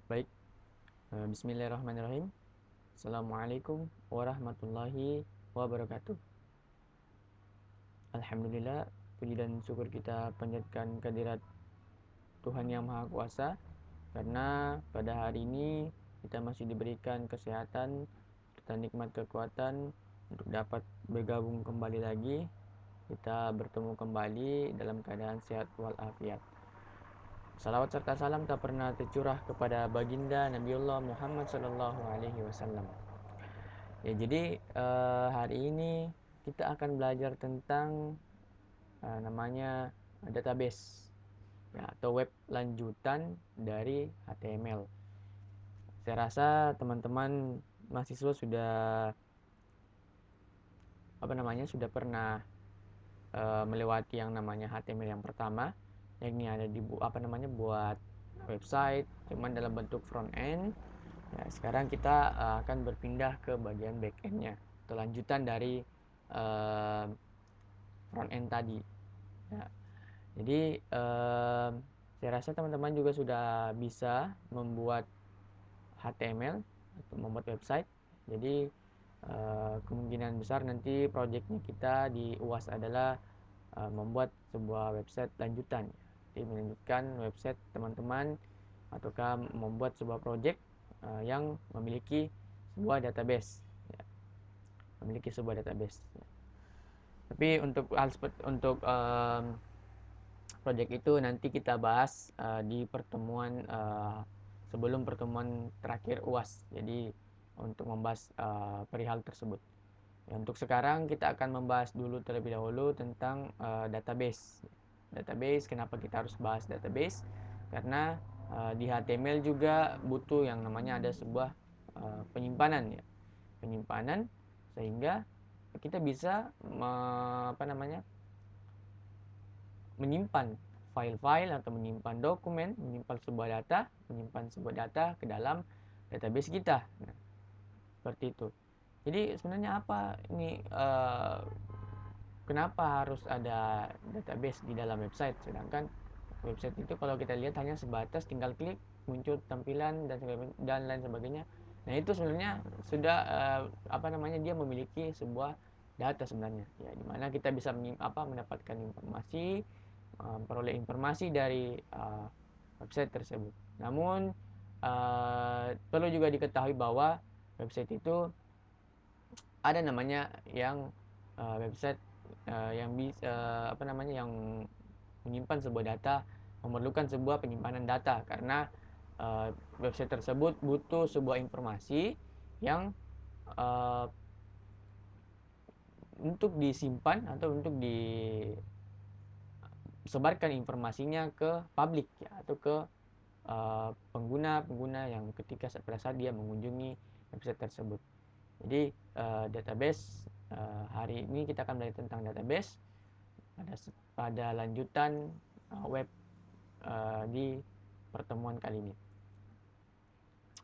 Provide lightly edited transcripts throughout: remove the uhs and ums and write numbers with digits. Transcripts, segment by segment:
Baik, bismillahirrahmanirrahim. Assalamualaikum warahmatullahi wabarakatuh. Alhamdulillah, puji dan syukur kita panjatkan kehadirat Tuhan Yang Maha Kuasa, karena pada hari ini kita masih diberikan kesehatan serta nikmat kekuatan untuk dapat bergabung kembali lagi. Kita bertemu kembali dalam keadaan sehat walafiat. Salawat serta salam tak pernah tercurah kepada baginda Nabiullah Muhammad Sallallahu Alaihi Wasallam. Ya, jadi hari ini kita akan belajar tentang namanya database, ya, atau web lanjutan dari HTML. Saya rasa teman-teman mahasiswa sudah sudah pernah melewati yang namanya HTML yang pertama, yakni ada di buat website, cuman dalam bentuk front end. Ya, sekarang kita akan berpindah ke bagian back endnya atau lanjutan dari front end tadi. Ya, jadi saya rasa teman-teman juga sudah bisa membuat HTML atau membuat website. Jadi kemungkinan besar nanti projectnya kita di UAS adalah membuat sebuah website lanjutan. Jadi melanjutkan website teman-teman ataukah membuat sebuah project yang memiliki sebuah database, ya, memiliki sebuah database. Tapi untuk project itu nanti kita bahas di pertemuan sebelum pertemuan terakhir UAS. Jadi untuk membahas perihal tersebut. Ya, untuk sekarang kita akan membahas dulu terlebih dahulu tentang database. Database, kenapa kita harus bahas database? Karena di HTML juga butuh yang namanya ada sebuah penyimpanan, ya. Penyimpanan sehingga kita bisa menyimpan file-file atau menyimpan dokumen, menyimpan sebuah data ke dalam database kita. Nah, seperti itu. Jadi sebenarnya apa ini kenapa harus ada database di dalam website, sedangkan website itu kalau kita lihat hanya sebatas tinggal klik muncul tampilan dan lain sebagainya. Nah, itu sebenarnya sudah dia memiliki sebuah data sebenarnya, ya, dimana kita bisa mendapatkan informasi, memperoleh informasi dari website tersebut. Namun perlu juga diketahui bahwa website itu ada namanya yang website yang bisa yang menyimpan sebuah data, memerlukan sebuah penyimpanan data, karena website tersebut butuh sebuah informasi yang uh, untuk disimpan atau untuk disebarkan informasinya ke publik, ya, atau ke pengguna-pengguna yang pada saat dia mengunjungi website tersebut. Jadi database, hari ini kita akan belajar tentang database pada lanjutan web di pertemuan kali ini.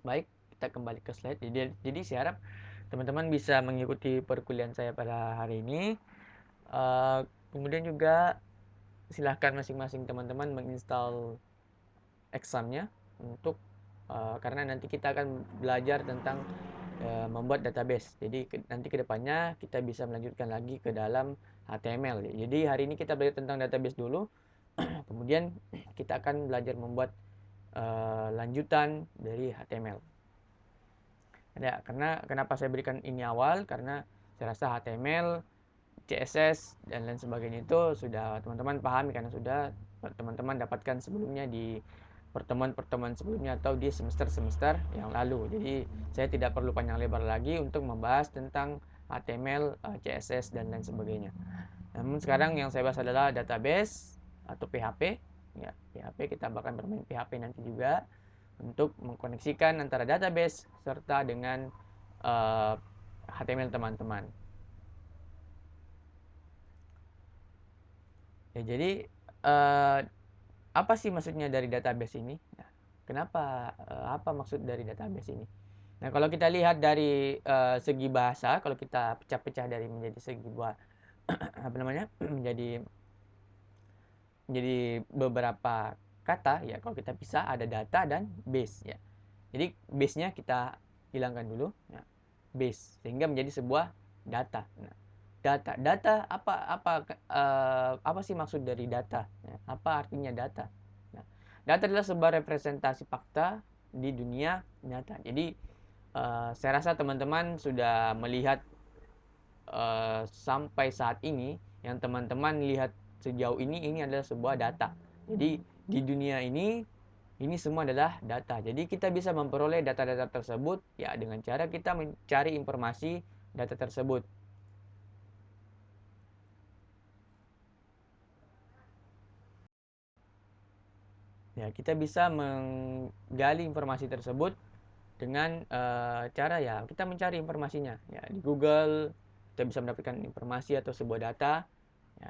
Baik, kita kembali ke slide. Jadi saya harap teman-teman bisa mengikuti perkuliahan saya pada hari ini. Kemudian juga silahkan masing-masing teman-teman menginstal examnya untuk karena nanti kita akan belajar tentang membuat database. Jadi nanti kedepannya kita bisa melanjutkan lagi ke dalam HTML. Jadi hari ini kita belajar tentang database dulu, kemudian kita akan belajar membuat lanjutan dari HTML. Ya, karena kenapa saya berikan ini awal, karena saya rasa HTML, CSS dan lain sebagainya itu sudah teman-teman pahami karena sudah teman-teman dapatkan sebelumnya di pertemuan-pertemuan sebelumnya atau di semester-semester yang lalu. Jadi saya tidak perlu panjang lebar lagi untuk membahas tentang HTML, CSS dan lain sebagainya. Namun sekarang yang saya bahas adalah database atau PHP. Ya, PHP kita bahkan bermain PHP nanti juga untuk mengkoneksikan antara database serta dengan HTML teman-teman. Ya, jadi apa sih maksudnya dari database ini? Nah, kenapa apa maksud dari database ini? Nah, kalau kita lihat dari segi bahasa, kalau kita pecah-pecah dari menjadi segi buah menjadi beberapa kata, ya, kalau kita pisah ada data dan base, ya. Jadi base-nya kita hilangkan dulu, ya. Base sehingga menjadi sebuah data. Nah, data apa sih maksud dari data? Ya, apa artinya data? Nah, data adalah sebuah representasi fakta di dunia nyata. Jadi saya rasa teman-teman sudah melihat sampai saat ini, yang teman-teman lihat sejauh ini adalah sebuah data. Jadi di dunia ini semua adalah data. Jadi kita bisa memperoleh data-data tersebut ya dengan cara kita mencari informasi data tersebut. Ya, kita bisa menggali informasi tersebut dengan cara ya kita mencari informasinya ya di Google. Kita bisa mendapatkan informasi atau sebuah data ya,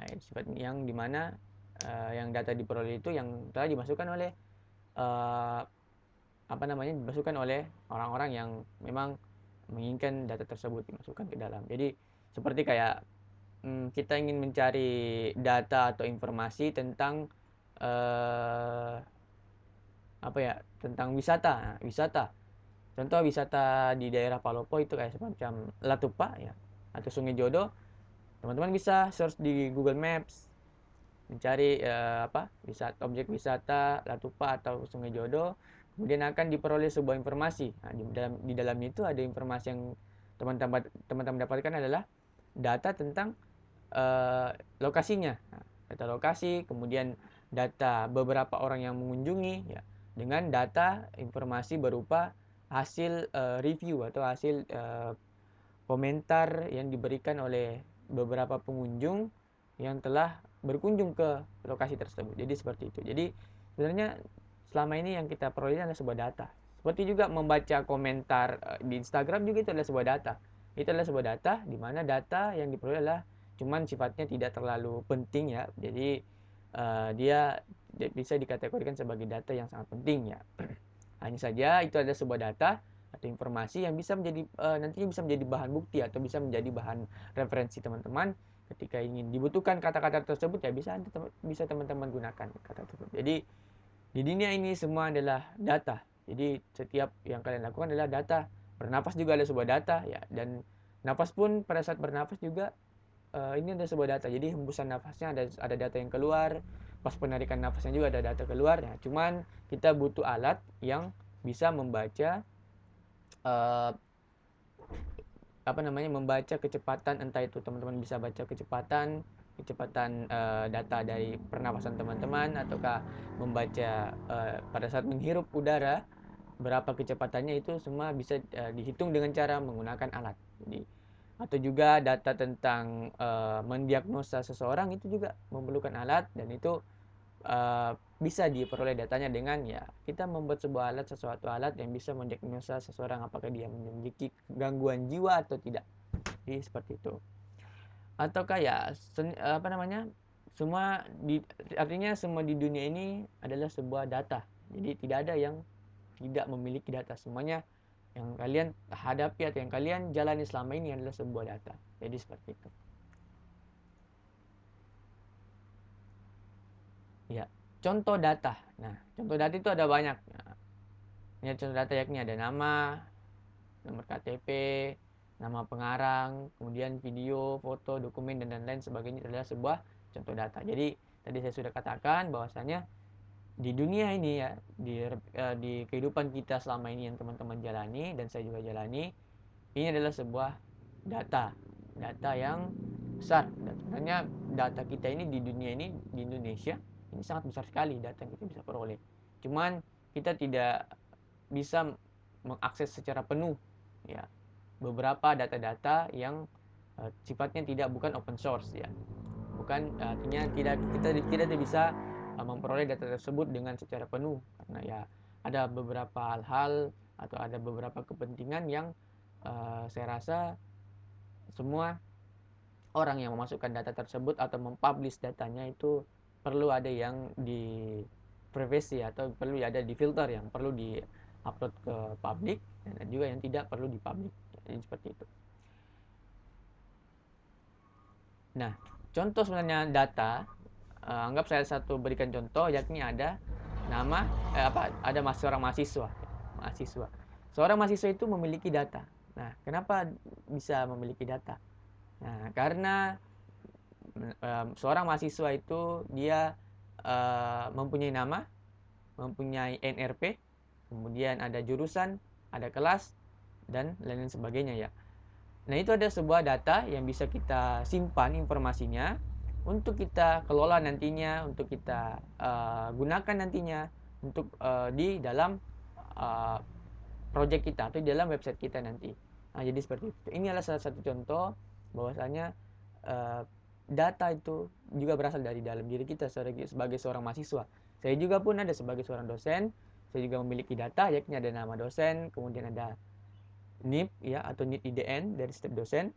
yang dimana yang data diperoleh itu yang telah dimasukkan oleh uh, dimasukkan oleh orang-orang yang memang menginginkan data tersebut dimasukkan ke dalam. Jadi seperti kayak kita ingin mencari data atau informasi tentang uh, tentang wisata. Nah, wisata. Contoh wisata di daerah Palopo itu kayak semacam Latupa ya atau Sungai Jodo. Teman-teman bisa search di Google Maps mencari objek wisata Latupa atau Sungai Jodo, kemudian akan diperoleh sebuah informasi. Nah, di dalamnya itu ada informasi yang teman-teman dapatkan adalah data tentang lokasinya. Nah, data lokasi, kemudian data beberapa orang yang mengunjungi ya, dengan data informasi berupa hasil review atau hasil komentar yang diberikan oleh beberapa pengunjung yang telah berkunjung ke lokasi tersebut. Jadi seperti itu. Jadi sebenarnya selama ini yang kita peroleh adalah sebuah data. Seperti juga membaca komentar di Instagram juga itu adalah sebuah data. Itu adalah sebuah data di mana data yang diperoleh adalah cuman sifatnya tidak terlalu penting ya. Jadi dia bisa dikategorikan sebagai data yang sangat penting ya. Hanya saja itu adalah sebuah data atau informasi yang bisa menjadi nantinya bisa menjadi bahan bukti atau bisa menjadi bahan referensi teman-teman ketika ingin dibutuhkan kata-kata tersebut ya bisa teman-teman gunakan kata tersebut. Jadi di dunia ini semua adalah data. Jadi setiap yang kalian lakukan adalah data. Bernapas juga ada sebuah data ya, dan napas pun pada saat bernapas juga ini ada sebuah data. Jadi hembusan nafasnya ada data yang keluar, pas penarikan nafasnya juga ada data keluar ya. Cuman kita butuh alat yang bisa membaca uh, membaca kecepatan, entah itu teman-teman bisa baca kecepatan data dari pernapasan teman-teman, ataukah membaca pada saat menghirup udara berapa kecepatannya, itu semua bisa dihitung dengan cara menggunakan alat. Jadi atau juga data tentang mendiagnosa seseorang itu juga memerlukan alat, dan itu bisa diperoleh datanya dengan ya kita membuat sebuah sesuatu alat yang bisa mendiagnosa seseorang apakah dia memiliki gangguan jiwa atau tidak. Jadi seperti itu. Ataukah ya semua artinya semua di dunia ini adalah sebuah data. Jadi tidak ada yang tidak memiliki data. Semuanya yang kalian hadapi atau yang kalian jalani selama ini adalah sebuah data. Jadi seperti itu. Ya, contoh data. Nah, contoh data itu ada banyak. Nah, ini contoh data yakni ada nama, nomor KTP, nama pengarang, kemudian video, foto, dokumen, dan lain-lain sebagainya adalah sebuah contoh data. Jadi tadi saya sudah katakan bahwasanya di dunia ini ya, di kehidupan kita selama ini yang teman-teman jalani dan saya juga jalani, ini adalah sebuah data yang besar. Dan sebenarnya data kita ini di dunia ini, di Indonesia ini sangat besar sekali data yang kita bisa peroleh. Cuman kita tidak bisa mengakses secara penuh ya beberapa data-data yang sifatnya bukan open source ya. Bukan artinya kita tidak bisa memperoleh data tersebut dengan secara penuh, karena ya ada beberapa hal-hal atau ada beberapa kepentingan yang saya rasa semua orang yang memasukkan data tersebut atau mempublish datanya itu perlu ada yang di privacy atau perlu ada di filter yang perlu di upload ke publik, dan juga yang tidak perlu di publik. Jadi seperti itu. Nah, contoh sebenarnya data, anggap saya berikan contoh, yakni ada nama ada seorang mahasiswa. mahasiswa. Seorang mahasiswa itu memiliki data. Nah, kenapa bisa memiliki data? Nah, karena seorang mahasiswa itu dia mempunyai nama, mempunyai NRP, kemudian ada jurusan, ada kelas, dan lain-lain sebagainya ya. Nah, itu ada sebuah data yang bisa kita simpan informasinya untuk kita kelola nantinya, untuk kita gunakan nantinya untuk di dalam project kita atau di dalam website kita nanti. Nah, jadi seperti itu. Ini adalah salah satu contoh bahwasanya data itu juga berasal dari dalam diri kita sebagai seorang mahasiswa. Saya juga pun ada sebagai seorang dosen, saya juga memiliki data, yakni ada nama dosen, kemudian ada NIP ya atau NIP IDN dari setiap dosen.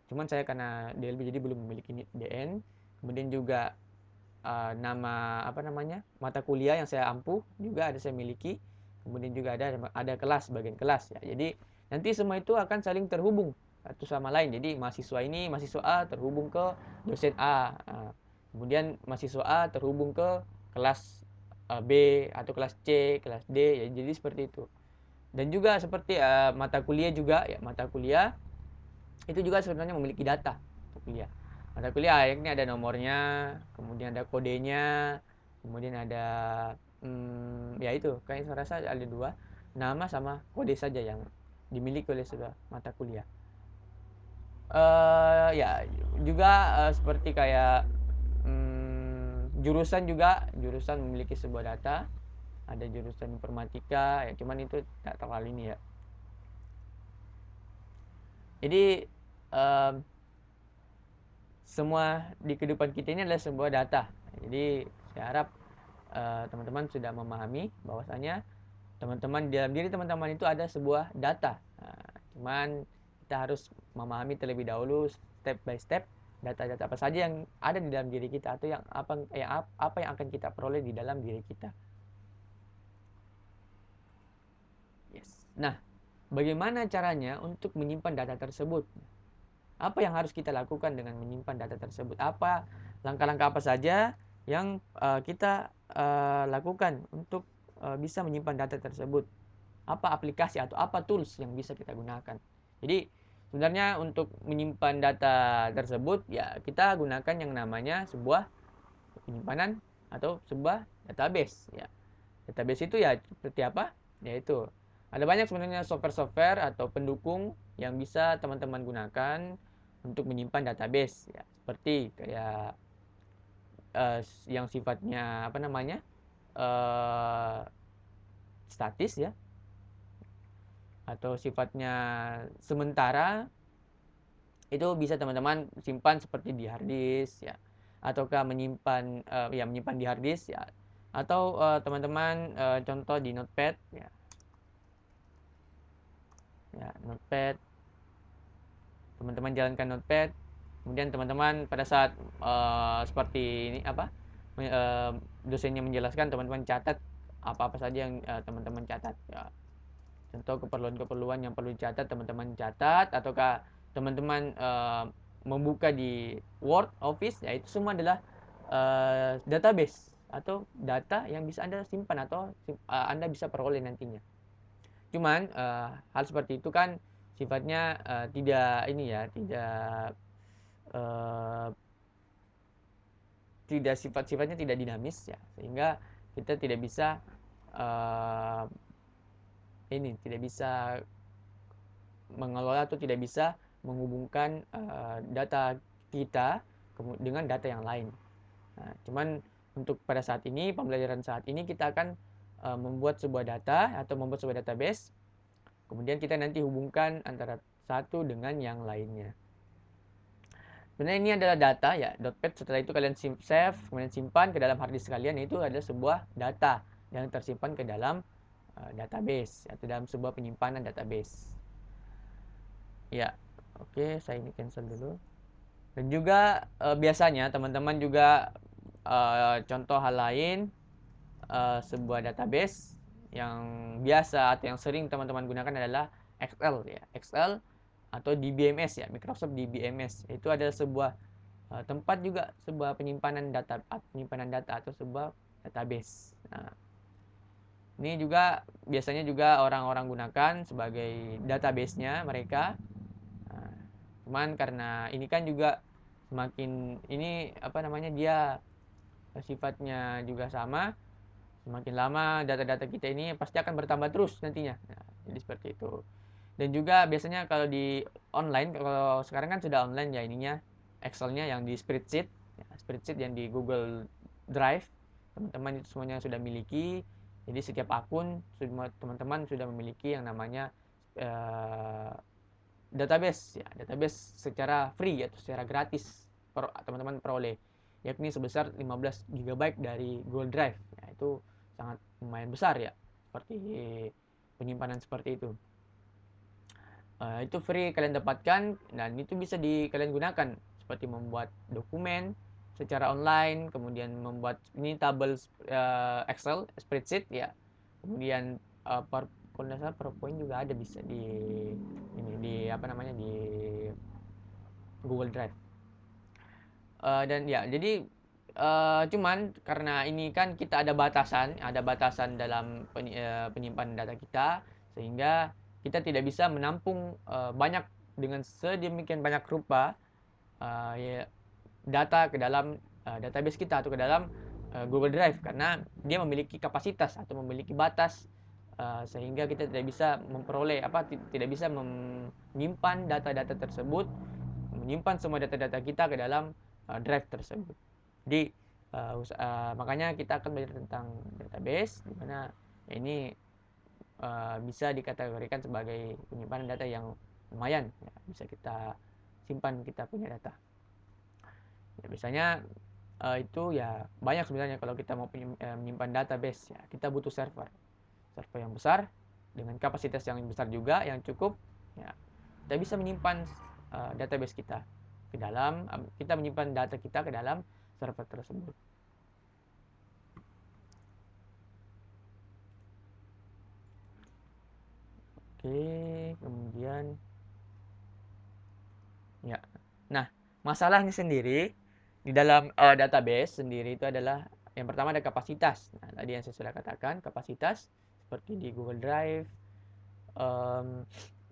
Cuman saya karena DLB jadi belum memiliki NIP IDN. Kemudian juga nama mata kuliah yang saya ampuh juga ada saya miliki. Kemudian juga ada kelas, bagian kelas ya. Jadi nanti semua itu akan saling terhubung satu sama lain. Jadi mahasiswa A terhubung ke dosen A. Kemudian mahasiswa A terhubung ke kelas B atau kelas C, kelas D ya. Jadi seperti itu. Dan juga seperti mata kuliah juga ya, mata kuliah itu juga sebenarnya memiliki data untuk kuliah. Mata kuliah ini ada nomornya, kemudian ada kodenya, kemudian ada ya itu kayak saya rasa ada dua, nama sama kode saja yang dimiliki oleh sebuah mata kuliah. Ya juga seperti kayak jurusan juga, jurusan memiliki sebuah data. Ada jurusan informatika ya, cuman itu tidak terlalu ini ya. Jadi semua di kehidupan kita ini adalah sebuah data. Jadi saya harap teman-teman sudah memahami bahwasanya teman-teman dalam diri teman-teman itu ada sebuah data. Cuman kita harus memahami terlebih dahulu step by step data-data apa saja yang ada di dalam diri kita atau apa yang akan kita peroleh di dalam diri kita. Yes. Nah, bagaimana caranya untuk menyimpan data tersebut? Apa yang harus kita lakukan dengan menyimpan data tersebut? Apa langkah-langkah apa saja yang kita lakukan untuk bisa menyimpan data tersebut? Apa aplikasi atau apa tools yang bisa kita gunakan? Jadi sebenarnya untuk menyimpan data tersebut ya kita gunakan yang namanya sebuah penyimpanan atau sebuah database ya. Database itu ya seperti apa? Yaitu ada banyak sebenarnya software-software atau pendukung yang bisa teman-teman gunakan untuk menyimpan database ya. Seperti kayak yang sifatnya statis ya, atau sifatnya sementara, itu bisa teman-teman simpan seperti di hard disk ya, ataukah menyimpan di hard disk ya, atau teman-teman contoh di notepad ya. Notepad, teman-teman jalankan notepad, kemudian teman-teman pada saat seperti ini dosennya menjelaskan, teman-teman catat apa-apa saja yang teman-teman catat ya. Contoh keperluan-keperluan yang perlu dicatat, teman-teman catat, ataukah teman-teman membuka di Word, Office, ya itu semua adalah database atau data yang bisa Anda simpan atau Anda bisa peroleh nantinya. Cuman hal seperti itu kan sifatnya tidak sifat-sifatnya tidak dinamis ya, sehingga kita tidak bisa tidak bisa mengelola atau tidak bisa menghubungkan data kita dengan data yang lain. Nah, cuman untuk pada saat ini, pembelajaran saat ini kita akan membuat sebuah data atau membuat sebuah database. Kemudian kita nanti hubungkan antara satu dengan yang lainnya. Sebenarnya ini adalah data ya, .pad. Setelah itu kalian save, kemudian simpan ke dalam hard disk kalian. Itu adalah sebuah data yang tersimpan ke dalam database atau dalam sebuah penyimpanan database. Ya, oke, saya ini cancel dulu. Dan juga biasanya teman-teman juga contoh hal lain, sebuah database yang biasa atau yang sering teman-teman gunakan adalah Excel ya. Excel atau DBMS ya, Microsoft DBMS. Itu adalah sebuah tempat juga, sebuah penyimpanan data atau sebuah database. Ini juga biasanya juga orang-orang gunakan sebagai database-nya mereka. Nah, cuman karena ini kan juga semakin ini apa namanya, dia sifatnya juga sama, semakin lama data-data kita ini pasti akan bertambah terus nantinya. Nah, jadi seperti itu. Dan juga biasanya kalau di online, kalau sekarang kan sudah online ya ininya, Excel-nya yang di spreadsheet, ya, spreadsheet yang di Google Drive, teman-teman itu semuanya sudah miliki. Jadi setiap akun teman-teman sudah memiliki yang namanya database, ya, database secara free atau secara gratis teman-teman peroleh, yakni sebesar 15 GB dari Google Drive. Ya, itu sangat lumayan besar ya, seperti penyimpanan seperti itu. Itu free kalian dapatkan dan itu bisa kalian gunakan seperti membuat dokumen secara online, kemudian membuat ini tabel Excel spreadsheet ya, kemudian kalau tidak salah PowerPoint juga ada, bisa di apa namanya, di Google Drive. Dan ya jadi cuman karena ini kan kita ada batasan dalam penyimpanan data kita, sehingga kita tidak bisa menampung banyak dengan sedemikian banyak rupa ya, data ke dalam database kita atau ke dalam Google Drive, karena dia memiliki kapasitas atau memiliki batas, sehingga kita tidak bisa memperoleh tidak bisa menyimpan data-data tersebut, menyimpan semua data-data kita ke dalam drive tersebut. Jadi makanya kita akan belajar tentang database, di mana ini bisa dikategorikan sebagai penyimpanan data yang lumayan, ya, bisa kita simpan kita punya data. Ya, biasanya itu ya banyak sebenarnya kalau kita mau menyimpan database, ya kita butuh server yang besar dengan kapasitas yang besar juga, yang cukup, ya kita bisa menyimpan database kita ke dalam, kita menyimpan data kita ke dalam server tersebut. Oke, kemudian ya. Nah, masalahnya sendiri di dalam database sendiri itu adalah yang pertama ada kapasitas. Nah, tadi yang saya sudah katakan, kapasitas seperti di Google Drive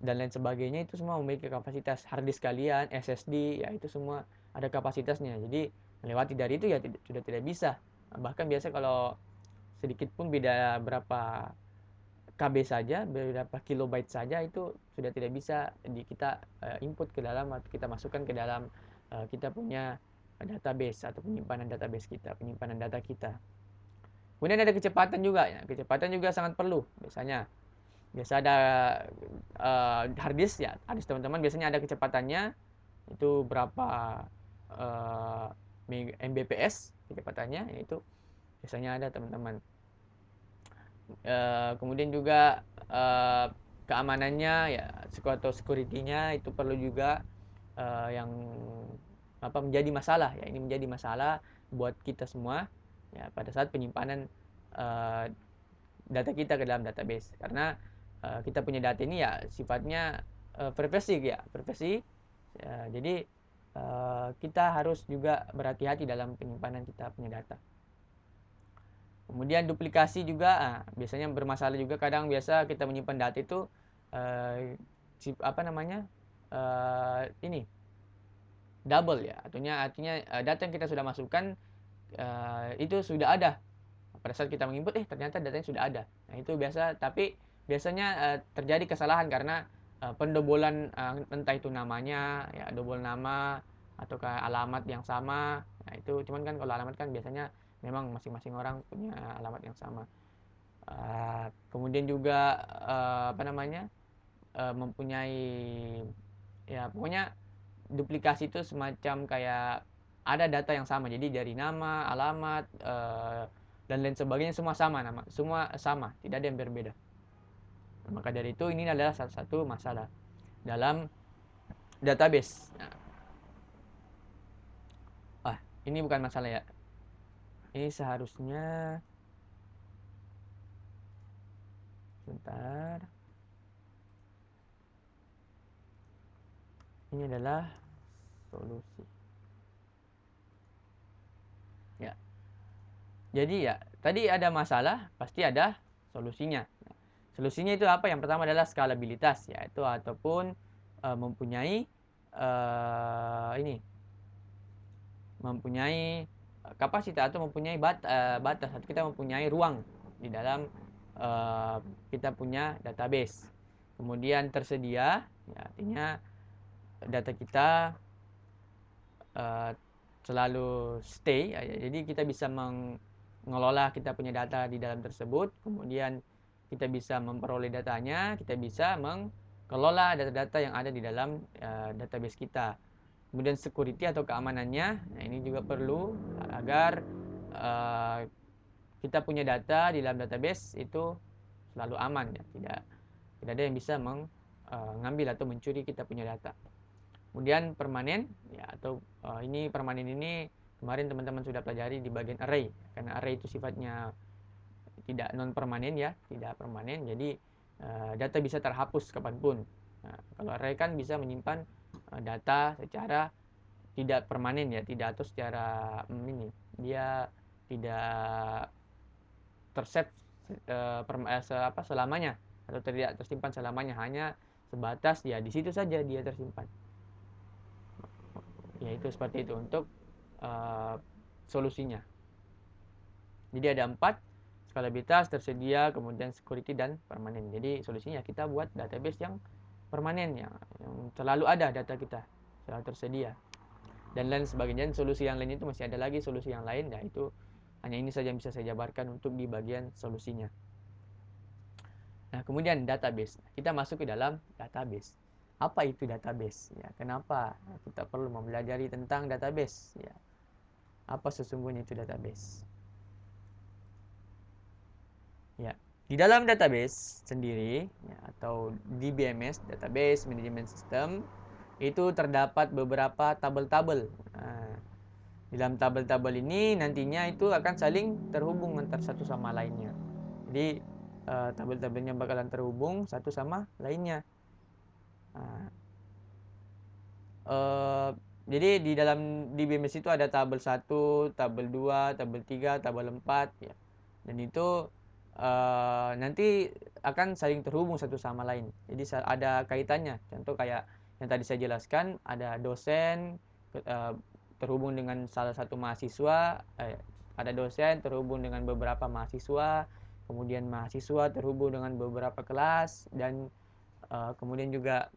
dan lain sebagainya, itu semua memiliki kapasitas. Hard disk kalian, SSD, ya itu semua ada kapasitasnya. Jadi melewati dari itu ya sudah tidak bisa. Bahkan biasa kalau sedikit pun beda berapa KB saja, beberapa kilobyte saja, itu sudah tidak bisa kita input ke dalam atau kita masukkan ke dalam kita punya database atau penyimpanan database kita, penyimpanan data kita. Kemudian ada kecepatan juga ya, kecepatan juga sangat perlu. Biasa ada hard disk ya, hard disk teman-teman biasanya ada kecepatannya itu berapa Mbps kecepatannya, itu biasanya ada teman-teman. Kemudian juga keamanannya ya, atau security-nya itu perlu juga yang menjadi masalah ya, ini menjadi masalah buat kita semua ya pada saat penyimpanan data kita ke dalam database, karena kita punya data ini ya sifatnya privasi ya, privasi ya, jadi kita harus juga berhati-hati dalam penyimpanan kita punya data. Kemudian duplikasi juga biasanya bermasalah juga. Kadang biasa kita menyimpan data itu ini double ya, artinya data yang kita sudah masukkan itu sudah ada pada saat kita menginput, ternyata datanya sudah ada. Nah itu biasa, tapi biasanya terjadi kesalahan karena pendobolan, entah itu namanya ya, dobol nama ataukah alamat yang sama. Nah itu cuman kan kalau alamat kan biasanya memang masing-masing orang punya alamat yang sama. Kemudian juga mempunyai ya, pokoknya duplikasi itu semacam kayak ada data yang sama, jadi dari nama, alamat, dan lain sebagainya semua sama, semua sama, tidak ada yang berbeda. Maka dari itu ini adalah salah satu masalah dalam database. Ini bukan masalah ya, ini seharusnya sebentar, ini adalah solusi ya. Jadi ya tadi ada masalah, pasti ada solusinya. Solusinya itu apa? Yang pertama adalah skalabilitas, yaitu ataupun mempunyai kapasitas atau mempunyai batas, atau kita mempunyai ruang di dalam kita punya database. Kemudian tersedia, ya, artinya data kita selalu stay, jadi kita bisa mengelola kita punya data di dalam tersebut. Kemudian kita bisa memperoleh datanya, kita bisa mengelola data-data yang ada di dalam database kita. Kemudian security atau keamanannya, nah ini juga perlu agar kita punya data di dalam database itu selalu aman, ya. Tidak ada yang bisa mengambil atau mencuri kita punya data. Kemudian permanen, ya, atau ini permanen ini kemarin teman-teman sudah pelajari di bagian array, karena array itu sifatnya tidak non permanen, ya, tidak permanen, jadi data bisa terhapus kapanpun. Nah, kalau array kan bisa menyimpan data secara tidak permanen, ya, tidak, atau secara dia tidak tersave selamanya, atau tidak tersimpan selamanya, hanya sebatas ya di situ saja dia tersimpan. Ya, itu seperti itu untuk solusinya. Jadi ada 4: skalabilitas, tersedia, kemudian security, dan permanen. Jadi solusinya kita buat database yang permanen, yang selalu ada data kita, selalu tersedia, dan lain sebagainya. Dan solusi yang lain itu masih ada lagi solusi yang lain, nah itu hanya ini saja yang bisa saya jabarkan untuk di bagian solusinya. Nah, kemudian database. Kita masuk ke dalam database. Apa itu database? Ya, kenapa kita perlu mempelajari tentang database? Ya, apa sesungguhnya itu database? Ya, di dalam database sendiri, ya, atau DBMS, Database Management System, itu terdapat beberapa tabel-tabel. Nah, di dalam tabel-tabel ini nantinya itu akan saling terhubung antara satu sama lainnya. Jadi tabel-tabelnya bakalan terhubung satu sama lainnya. Nah, jadi di dalam DBMS itu ada tabel 1, tabel 2, tabel 3, tabel 4, ya. Dan itu nanti akan saling terhubung satu sama lain. Jadi ada kaitannya. Contoh kayak yang tadi saya jelaskan, ada dosen terhubung dengan salah satu mahasiswa, ada dosen terhubung dengan beberapa mahasiswa, kemudian mahasiswa terhubung dengan beberapa kelas, dan kemudian juga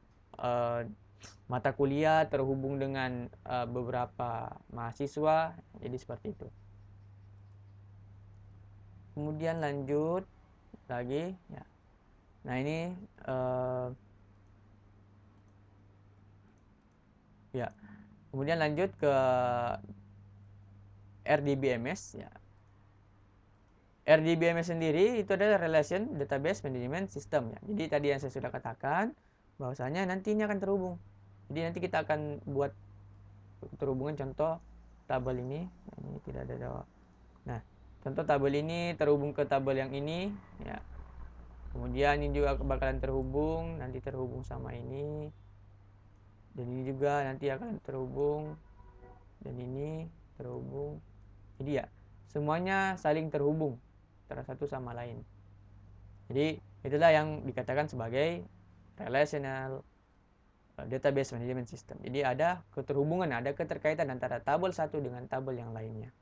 mata kuliah terhubung dengan beberapa mahasiswa. Jadi seperti itu. Kemudian lanjut lagi, ya. Nah, ini ya. Kemudian lanjut ke RDBMS, ya. RDBMS sendiri itu adalah Relation Database Management System, ya. Jadi tadi yang saya sudah katakan bahwasanya nantinya akan terhubung. Jadi nanti kita akan buat terhubungan, contoh tabel ini tidak ada. Nah, contoh tabel ini terhubung ke tabel yang ini, ya. Kemudian ini juga bakalan terhubung, nanti terhubung sama ini, dan ini juga nanti akan terhubung, dan ini terhubung. Jadi ya, semuanya saling terhubung antara satu sama lain. Jadi itulah yang dikatakan sebagai relational database management system. Jadi ada keterhubungan, ada keterkaitan antara tabel satu dengan tabel yang lainnya.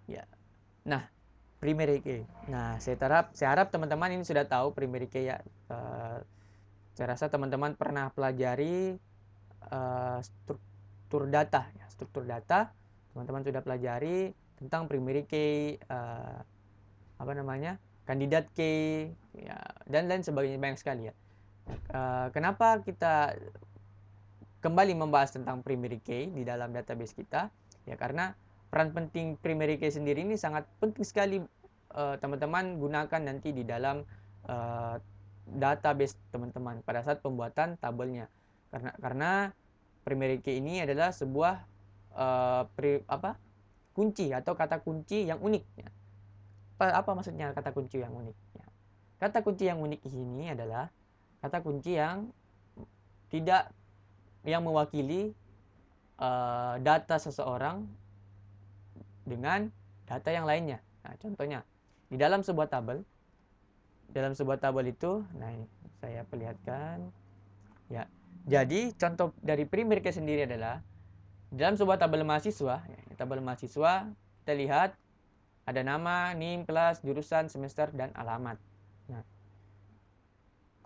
Ya. Nah, primary key. Nah, saya harap teman-teman ini sudah tahu primary key, ya. Saya rasa teman-teman pernah pelajari struktur data, ya. Struktur data teman-teman sudah pelajari tentang primary key, kandidat key, ya, dan lain sebagainya, banyak sekali, ya. Kenapa kita kembali membahas tentang primary key di dalam database kita? Ya, karena peran penting primary key sendiri ini sangat penting sekali teman-teman gunakan nanti di dalam database teman-teman pada saat pembuatan tabelnya. Karena primary key ini adalah sebuah kunci atau kata kunci yang unik, ya. Apa maksudnya kata kunci yang unik? Ya. Kata kunci yang unik ini adalah kata kunci yang mewakili data seseorang dengan data yang lainnya. Nah, contohnya di dalam sebuah tabel itu, nah saya perlihatkan ya. Jadi contoh dari primary key sendiri adalah dalam sebuah tabel mahasiswa, ya, tabel mahasiswa kita lihat ada nama, NIM, kelas, jurusan, semester, dan alamat. Nah,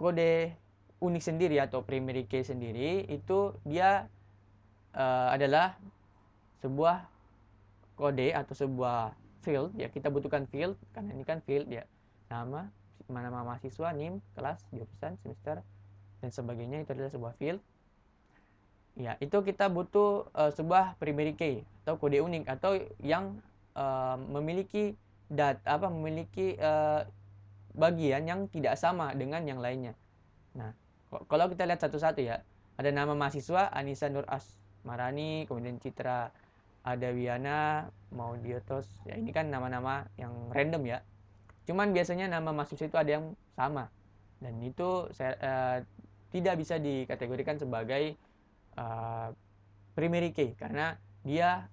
kode unik sendiri atau primary key sendiri itu dia adalah sebuah kode atau sebuah field, ya kita butuhkan field karena ini kan field ya, nama mahasiswa, NIM, kelas, jurusan, semester, dan sebagainya, itu adalah sebuah field. Ya, itu kita butuh sebuah primary key atau kode unik atau yang memiliki memiliki bagian yang tidak sama dengan yang lainnya. Nah, kalau kita lihat satu-satu ya, ada nama mahasiswa Anissa Nur Asmarani, kemudian Citra Adawiana Maudiotos. Ya, ini kan nama-nama yang random ya. Cuman biasanya nama mahasiswa itu ada yang sama. Dan itu tidak bisa dikategorikan sebagai primary key karena dia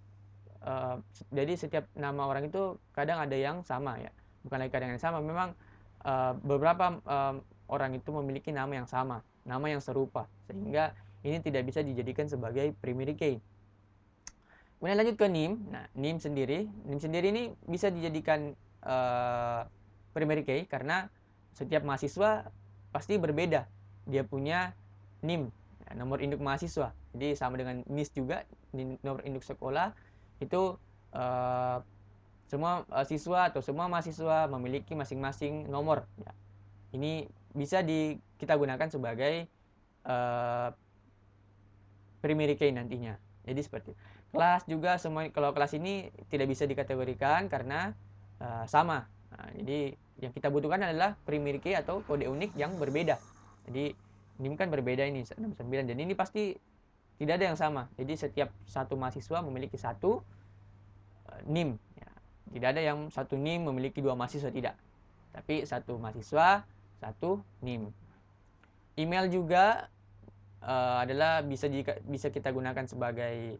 jadi setiap nama orang itu kadang ada yang sama ya, bukan lagi kadang yang sama, memang beberapa orang itu memiliki nama yang sama, nama yang serupa, sehingga ini tidak bisa dijadikan sebagai primary key. Kemudian lanjut ke NIM. Nah, NIM sendiri ini bisa dijadikan primary key karena setiap mahasiswa pasti berbeda, dia punya NIM, ya, nomor induk mahasiswa. Jadi sama dengan NIS juga, nomor induk sekolah itu semua siswa atau semua mahasiswa memiliki masing-masing nomor. Ya. Ini bisa kita gunakan sebagai primary key nantinya. Jadi seperti kelas juga, semua kalau kelas ini tidak bisa dikategorikan karena sama. Nah, jadi yang kita butuhkan adalah primary key atau kode unik yang berbeda. Jadi ini kan berbeda ini 69, dan ini pasti tidak ada yang sama. Jadi setiap satu mahasiswa memiliki satu NIM. Ya. Tidak ada yang satu NIM memiliki dua mahasiswa, tidak. Tapi satu mahasiswa, satu NIM. Email juga adalah bisa kita gunakan sebagai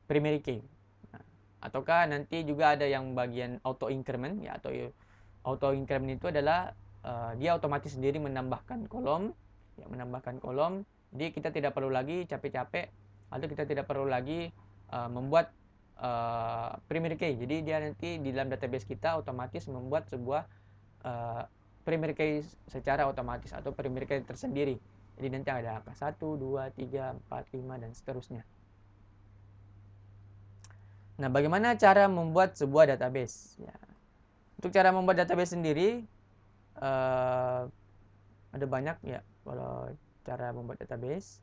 primary key. Nah, ataukah nanti juga ada yang bagian auto increment ya, atau auto increment itu adalah dia otomatis sendiri menambahkan kolom, ya, menambahkan kolom. Jadi kita tidak perlu lagi capek-capek atau kita tidak perlu lagi membuat primary key. Jadi dia nanti di dalam database kita otomatis membuat sebuah primary key secara otomatis atau primary key tersendiri. Jadi nanti ada angka 1, 2, 3, 4, 5 dan seterusnya. Nah, bagaimana cara membuat sebuah database? Ya. Untuk cara membuat database sendiri ada banyak ya kalau cara membuat database.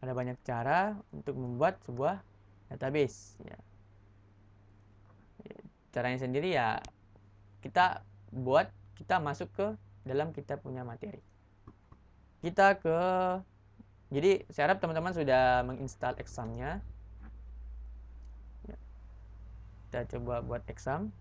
Ada banyak cara untuk membuat sebuah database. Ya. Caranya sendiri ya kita masuk ke dalam kita punya materi. Jadi saya harap teman-teman sudah menginstal examnya. Ya. Kita coba buat exam.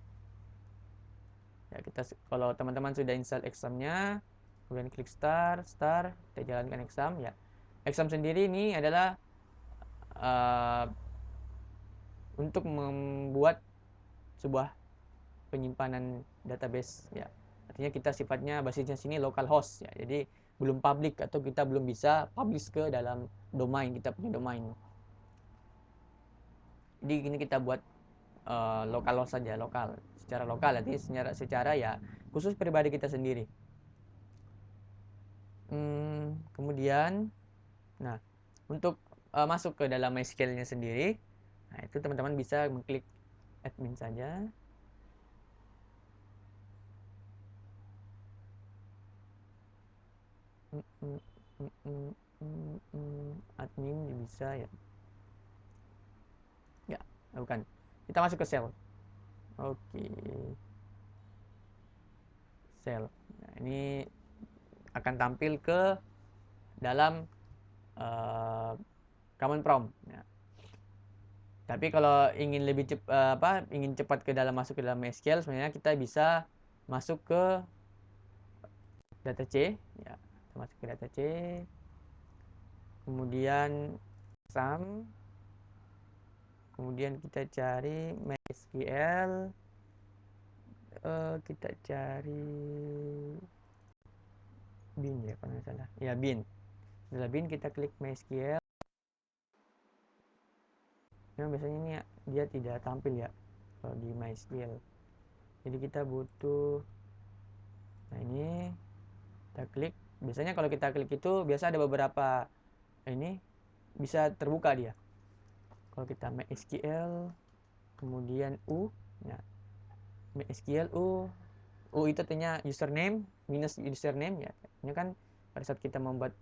Ya, kalau teman-teman sudah install examnya, kemudian klik start, kita jalankan exam ya. Exam sendiri ini adalah untuk membuat sebuah penyimpanan database ya. Artinya kita sifatnya basisnya sini localhost ya. Jadi belum public atau kita belum bisa publish ke dalam domain, kita punya domain. Jadi ini kita buat localhost saja, secara lokal, artinya secara ya khusus pribadi kita sendiri. Kemudian nah, untuk masuk ke dalam MySQL-nya sendiri, nah itu teman-teman bisa mengklik admin saja. Admin bisa ya. Ya, bukan. Kita masuk ke sel. Oke. Sel. Nah, ini akan tampil ke dalam command prompt. Ya. Tapi kalau ingin lebih ingin cepat masuk ke dalam SQL, sebenarnya kita bisa masuk ke data C, ya. Kita masuk ke data C. kemudian exam, kemudian kita cari MySQL, kita cari bin ya kalau nggak salah ya, bin. Setelah bin kita klik MySQL. Nah, biasanya ini ya, dia tidak tampil ya kalau di MySQL, jadi kita butuh, nah ini kita klik. Biasanya kalau kita klik itu biasa ada beberapa ini bisa terbuka dia. Kalau kita MySQL kemudian nah MySQL U itu artinya username minus username ya. Ini kan pada saat kita membuat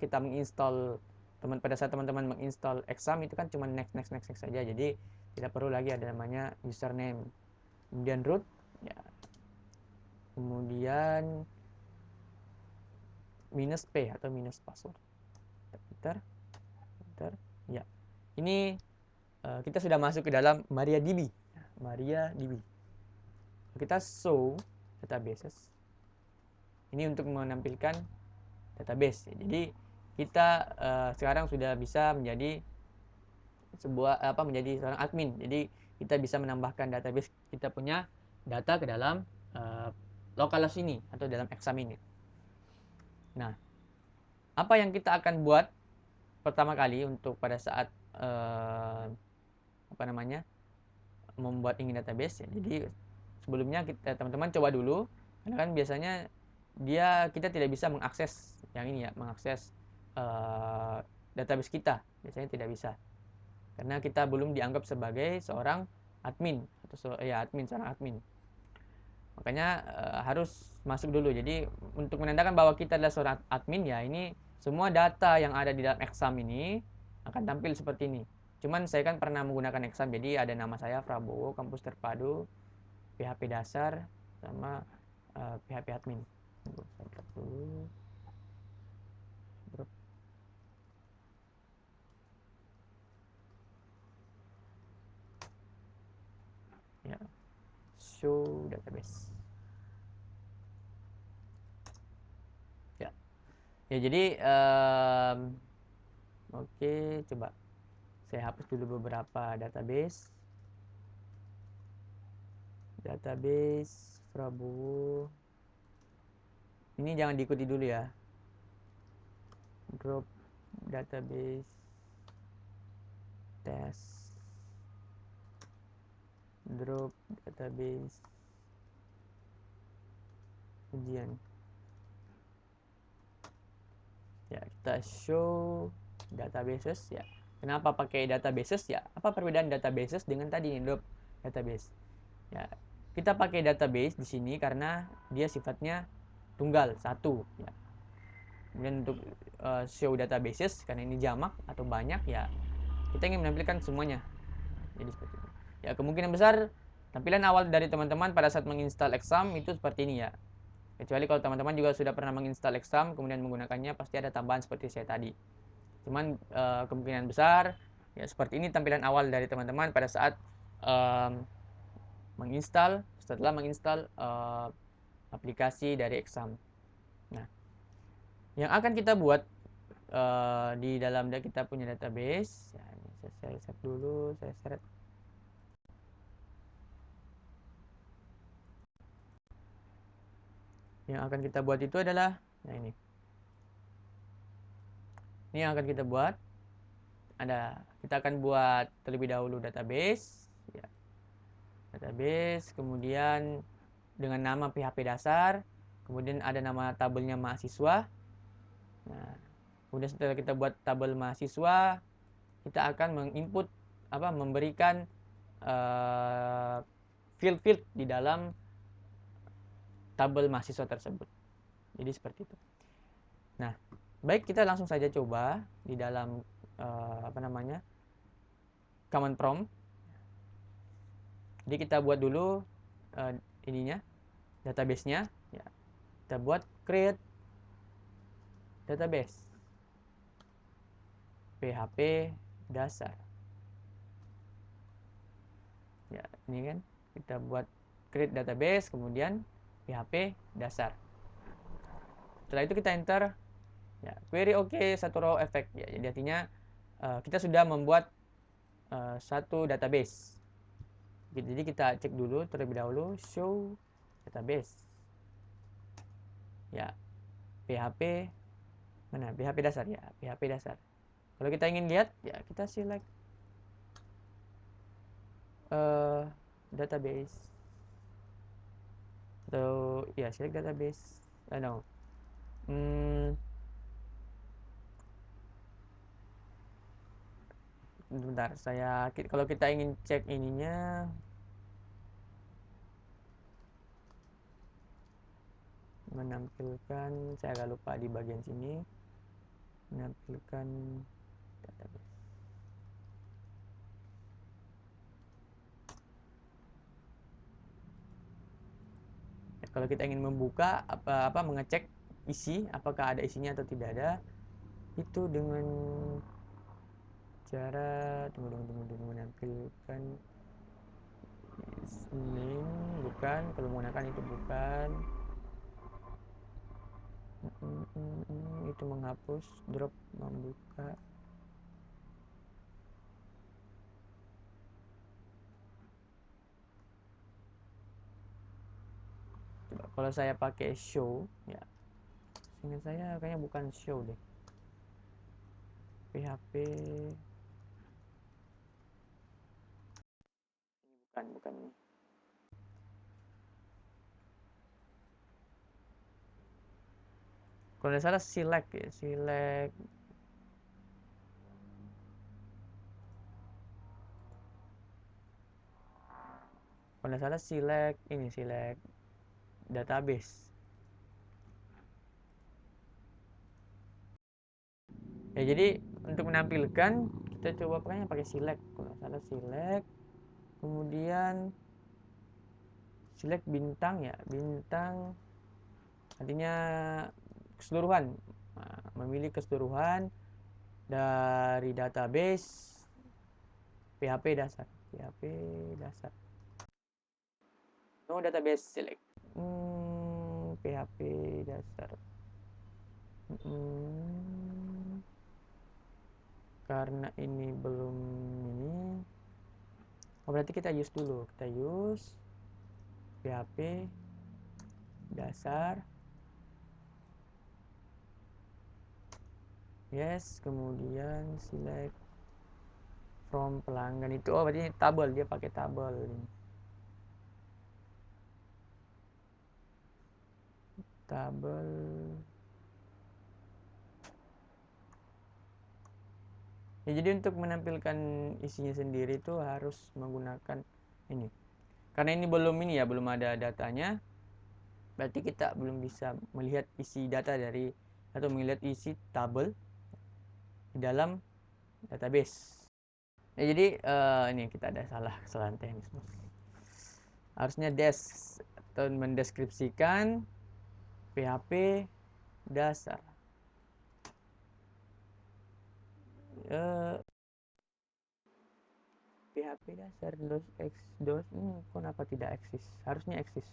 kita menginstal pada saat teman-teman menginstal exam itu kan cuma next saja. Jadi tidak perlu lagi ada namanya username. Kemudian root ya. Kemudian minus P atau minus password. Enter ya. Ini kita sudah masuk ke dalam MariaDB. MariaDB. Kita show databases. Ini untuk menampilkan database. Jadi kita sekarang sudah bisa menjadi menjadi seorang admin. Jadi kita bisa menambahkan database kita punya data ke dalam localhost ini atau dalam exam ini. Nah, apa yang kita akan buat pertama kali untuk pada saat membuat ingin database ya. Jadi sebelumnya kita teman-teman coba dulu, karena kan biasanya kita tidak bisa mengakses yang ini ya, mengakses database kita biasanya tidak bisa, karena kita belum dianggap sebagai seorang admin atau seorang admin. Makanya harus masuk dulu. Jadi untuk menandakan bahwa kita adalah seorang admin ya, ini semua data yang ada di dalam exam ini akan tampil seperti ini. Cuman saya kan pernah menggunakan exam, jadi ada nama saya Prabowo, kampus terpadu, PHP dasar, sama PHP admin. Ya, show database. Ya jadi oke, coba saya hapus dulu beberapa database Prabowo. Ini jangan diikuti dulu ya. Drop database test, drop database ujian. Ya, kita show databases ya. Kenapa pakai databases ya? Apa perbedaan databases dengan tadi nih, drop database? Ya, kita pakai database di sini karena dia sifatnya tunggal, satu ya. Kemudian untuk show databases karena ini jamak atau banyak ya, kita ingin menampilkan semuanya. Jadi seperti itu. Ya, kemungkinan besar tampilan awal dari teman-teman pada saat menginstal exam itu seperti ini ya. Kecuali kalau teman-teman juga sudah pernah menginstal exam kemudian menggunakannya, pasti ada tambahan seperti saya tadi. Cuman kemungkinan besar ya seperti ini tampilan awal dari teman-teman pada saat setelah menginstal aplikasi dari exam. Nah, yang akan kita buat di dalam kita punya database ya, ini saya set dulu, saya seret. Yang akan kita buat itu adalah ini yang akan kita buat. Kita akan buat terlebih dahulu database ya. Database, kemudian dengan nama PHP dasar, kemudian ada nama tabelnya mahasiswa. Nah, kemudian setelah kita buat tabel mahasiswa, kita akan memberikan field di dalam tabel mahasiswa tersebut. Jadi seperti itu. Nah, baik, kita langsung saja coba di dalam command prompt. Jadi kita buat dulu database-nya ya. Kita buat create database PHP dasar. Ya, ini kan kita buat create database kemudian PHP dasar. Setelah itu kita enter Ya, query oke, satu row efek. Ya, jadi artinya kita sudah membuat satu database. Jadi kita cek dulu terlebih dahulu show database. Ya, PHP mana? PHP dasar ya, PHP dasar. Kalau kita ingin lihat, ya kita select database atau ya select database. No. Bentar, kalau kita ingin cek ininya, menampilkan, saya agak lupa di bagian sini, menampilkan database. Kalau kita ingin membuka mengecek isi, apakah ada isinya atau tidak ada, itu dengan cara tunggu menampilkan name, bukan, kalau menggunakan itu bukan, itu menghapus, drop membuka. Coba kalau saya pakai show, ya seingat saya kayaknya bukan show deh. PHP ini bukan ini. Kalau tidak salah select ya, select. Kalau tidak salah select ini, select database. Ya jadi untuk menampilkan kita coba pakai select. Kalau salah select, kemudian select bintang ya, bintang artinya keseluruhan. Nah, memilih keseluruhan dari database PHP dasar. PHP dasar. No database select. PHP dasar. Karena ini belum ini, berarti kita use dulu. Kita use PHP dasar. Yes, kemudian select from pelanggan itu. Oh, berarti tabel, dia pakai tabel ini. Tabel. Ya, jadi untuk menampilkan isinya sendiri itu harus menggunakan ini. Karena ini belum ada datanya. Berarti kita belum bisa melihat isi data dari atau melihat isi tabel di dalam database. Ya, jadi ini kita ada kesalahan teknis. Harusnya atau mendeskripsikan PHP dasar. PHP dasar dos kenapa tidak eksis? Harusnya eksis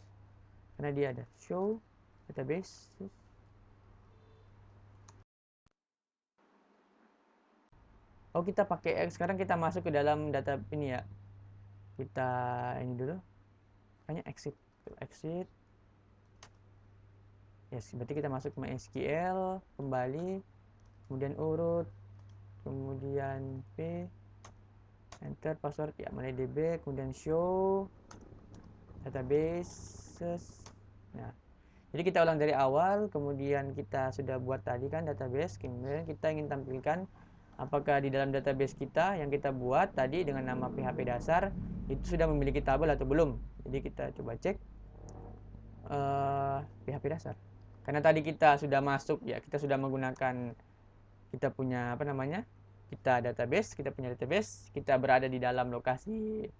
karena dia ada show database. Oh, kita pakai sekarang kita masuk ke dalam data ini ya. Kita ini dulu. Kayaknya exit. Yes, berarti kita masuk ke MySQL, kembali, kemudian urut, kemudian P, enter password ya, MongoDB, kemudian show databases. Nah, jadi kita ulang dari awal, kemudian kita sudah buat tadi kan database, kemudian kita ingin tampilkan apakah di dalam database kita yang kita buat tadi dengan nama PHP dasar itu sudah memiliki tabel atau belum. Jadi kita coba cek PHP dasar. Karena tadi kita sudah masuk ya, kita sudah menggunakan kita punya kita punya database, kita berada di dalam lokasi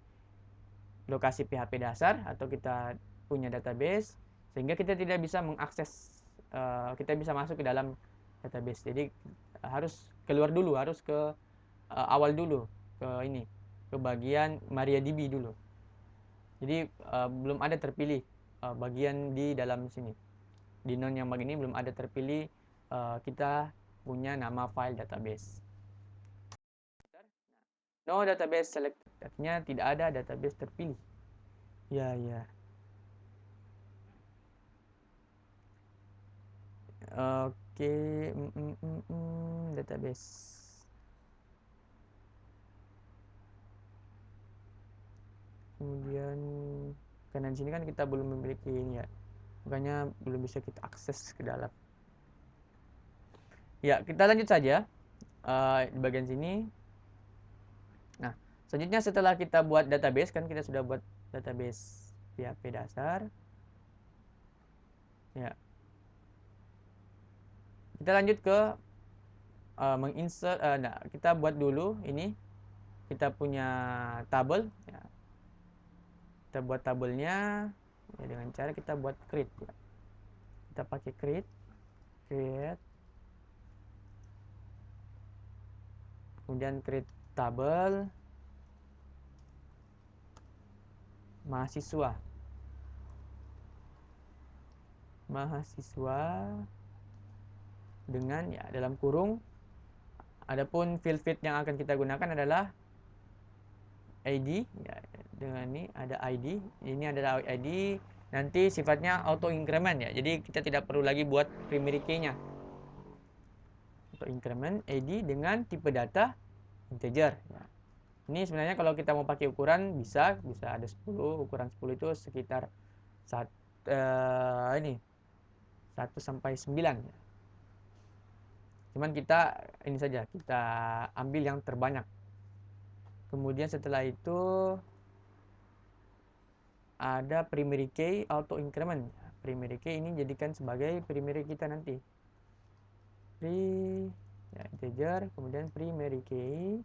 PHP dasar atau kita punya database sehingga kita tidak bisa mengakses kita bisa masuk ke dalam database. Jadi harus keluar dulu, harus ke awal dulu ke bagian MariaDB dulu. Jadi belum ada terpilih bagian di dalam sini. Di non yang begini belum ada terpilih kita punya nama file database. No database selected, artinya tidak ada database terpilih. Ya. Oke, database. Kemudian karena di sini kan kita belum memiliki ini ya, makanya belum bisa kita akses ke dalam. Ya, kita lanjut saja di bagian sini. Nah, selanjutnya setelah kita buat database, kan kita sudah buat database PHP dasar. Ya. Kita lanjut ke menginsert. Nah, kita buat dulu ini. Kita punya tabel. Ya. Kita buat tabelnya ya, dengan cara kita buat create. Ya. Kita pakai create. Kemudian create tabel mahasiswa dengan ya dalam kurung. Adapun field yang akan kita gunakan adalah ID ya, dengan ini ada ID. Ini adalah ID, nanti sifatnya auto increment ya. Jadi kita tidak perlu lagi buat primary key-nya. Auto increment ID dengan tipe data integer ya. Ini sebenarnya kalau kita mau pakai ukuran bisa ada 10, ukuran 10 itu sekitar 1 sampai 9 ya. Cuman kita ini saja, kita ambil yang terbanyak. Kemudian setelah itu ada primary key auto increment. Primary key ini jadikan sebagai primary kita nanti. Ya, integer, kemudian primary key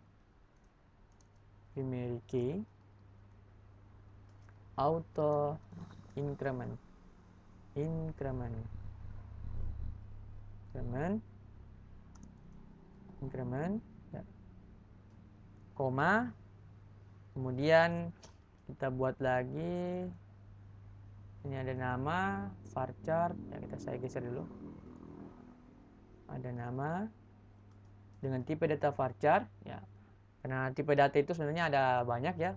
auto increment ya. Koma, kemudian kita buat lagi ini ada nama varchar ya, saya geser dulu. Ada nama dengan tipe data varchar ya, karena tipe data itu sebenarnya ada banyak ya,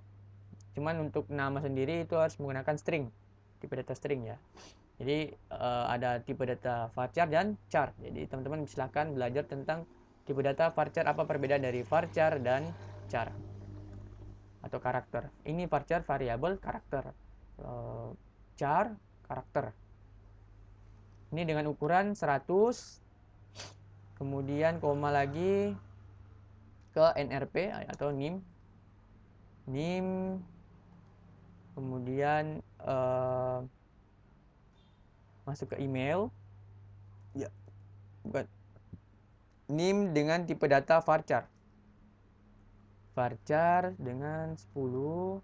cuman untuk nama sendiri itu harus menggunakan string, tipe data string ya. Jadi ada tipe data varchar dan char. Jadi teman-teman silahkan belajar tentang tipe data varchar, apa perbedaan dari varchar dan char atau karakter. Ini varchar variabel karakter, char karakter. Ini dengan ukuran 100, kemudian koma lagi ke NRP atau NIM, kemudian masuk ke email ya, bukan NIM dengan tipe data varchar dengan 10,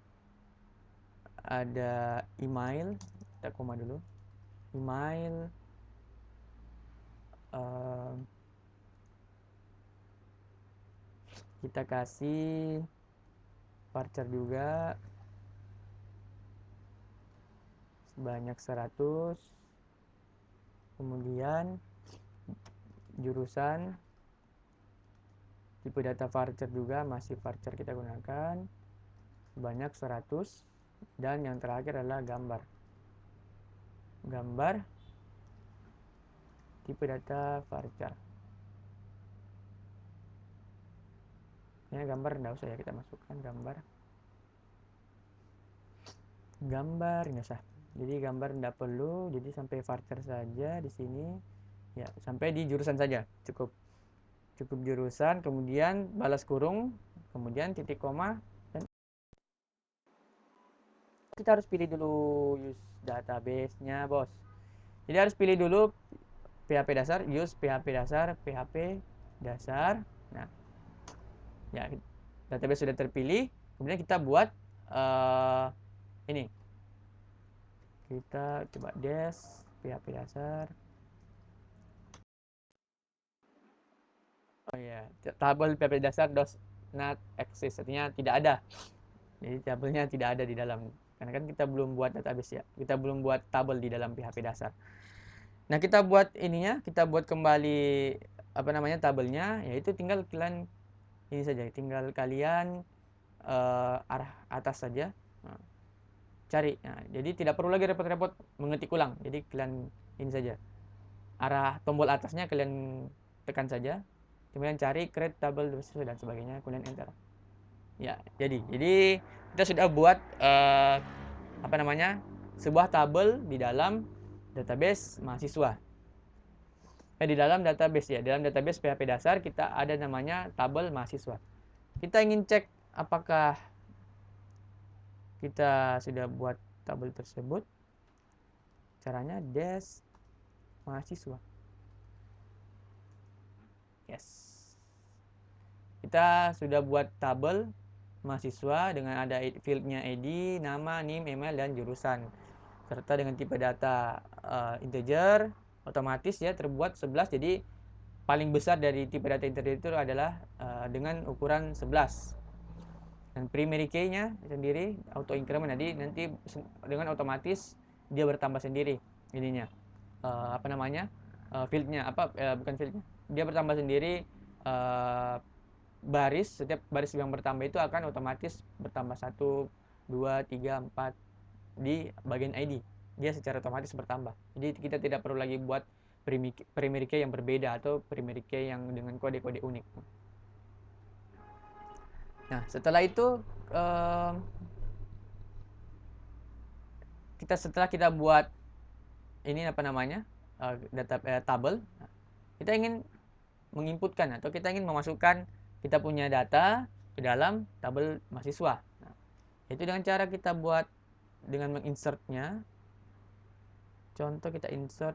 ada email, kita koma dulu, email, kita kasih varchar juga sebanyak 100, kemudian jurusan tipe data varchar juga masih varchar kita gunakan sebanyak 100, dan yang terakhir adalah gambar tipe data varchar. Ini gambar enggak usah ya kita masukkan gambar enggak usah. Jadi gambar enggak perlu, jadi sampai varchar saja di sini. Ya, sampai di jurusan saja cukup jurusan, kemudian balas kurung, kemudian titik koma, dan kita harus pilih dulu use database-nya, bos. Jadi harus pilih dulu PHP dasar, use PHP dasar. Nah, ya database sudah terpilih, kemudian kita buat ini. Kita coba PHP dasar. Oh ya, tabel PHP dasar does not exist, artinya tidak ada. Jadi tabelnya tidak ada di dalam, karena kan kita belum buat database ya, kita belum buat tabel di dalam PHP dasar. Nah, kita buat ininya, kita buat kembali apa namanya tabelnya, yaitu tinggal kalian ini saja, tinggal kalian arah atas saja. Nah, cari. Nah, jadi tidak perlu lagi repot-repot mengetik ulang. Jadi kalian ini saja. Arah tombol atasnya kalian tekan saja. Kemudian cari create table dan sebagainya, kemudian enter. Ya, jadi kita sudah buat apa namanya? Sebuah tabel di dalam database mahasiswa. Di dalam database ya, dalam database PHP dasar kita ada namanya tabel mahasiswa. Kita ingin cek apakah kita sudah buat tabel tersebut. Caranya dash mahasiswa. Yes. Kita sudah buat tabel mahasiswa dengan ada fieldnya ID, nama, NIM, email, dan jurusan. Serta dengan tipe data integer, otomatis ya terbuat 11. Jadi paling besar dari tipe data integer itu adalah dengan ukuran 11. Dan primary key-nya sendiri auto increment, jadi nanti dengan otomatis dia bertambah sendiri ininya. Apa namanya? Fieldnya bukan fieldnya. Dia bertambah sendiri baris, setiap baris yang bertambah itu akan otomatis bertambah 1, 2, 3, 4 di bagian ID. Dia secara otomatis bertambah. Jadi kita tidak perlu lagi buat primary key yang berbeda atau primary key yang dengan kode-kode unik. Nah, setelah itu setelah kita buat ini apa namanya? Tabel, kita ingin menginputkan atau kita ingin memasukkan kita punya data ke dalam tabel mahasiswa. Nah, itu dengan cara kita buat dengan menginsertnya. Contoh kita insert